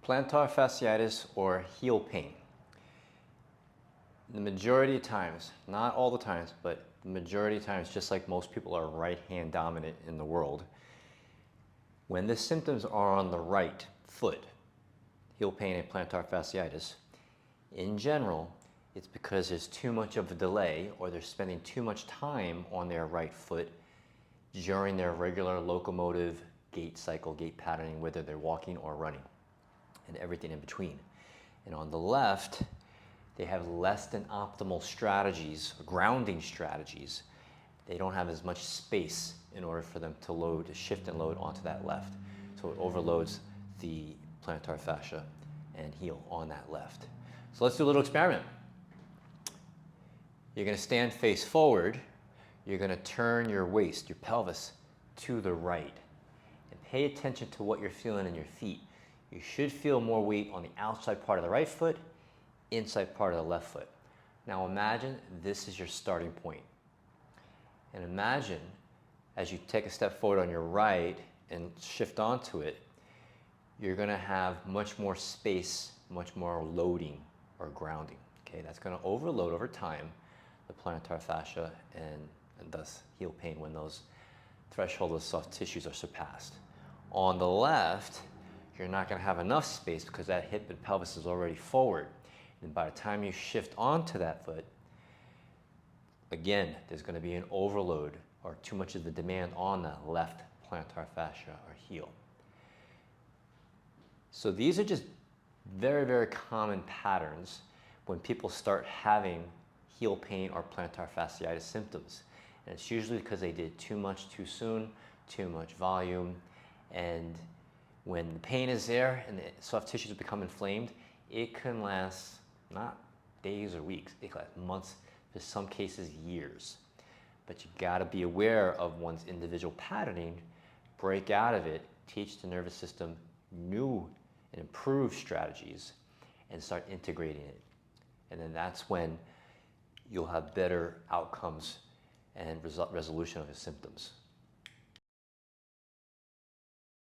Plantar fasciitis or heel pain. The majority of times, not all the times, but the majority of times, just like most people are right-hand dominant in the world, when the symptoms are on the right foot, heel pain and plantar fasciitis, in general, it's because there's too much of a delay or they're spending too much time on their right foot during their regular locomotive gait cycle, gait patterning, whether they're walking or running, and everything in between. And on the left, they have less than optimal strategies, grounding strategies. They don't have as much space in order for them to load, to shift and load onto that left. So it overloads the plantar fascia and heel on that left. So let's do a little experiment. You're going to stand face forward. You're going to turn your waist, your pelvis, to the right. And pay attention to what you're feeling in your feet. You should feel more weight on the outside part of the right foot, inside part of the left foot. Now imagine this is your starting point. And imagine as you take a step forward on your right and shift onto it, you're going to have much more space, much more loading or grounding. Okay, that's going to overload over time the plantar fascia and thus heel pain when those threshold of soft tissues are surpassed. On the left, you're not going to have enough space because that hip and pelvis is already forward. And by the time you shift onto that foot, again, there's going to be an overload or too much of the demand on that left plantar fascia or heel. So these are just very, very common patterns when people start having heel pain or plantar fasciitis symptoms. And it's usually because they did too much too soon, too much volume, and when the pain is there and the soft tissues become inflamed, it can last not days or weeks, it can last months, in some cases years. But you gotta be aware of one's individual patterning, break out of it, teach the nervous system new and improved strategies, and start integrating it. And then that's when you'll have better outcomes and resolution of the symptoms.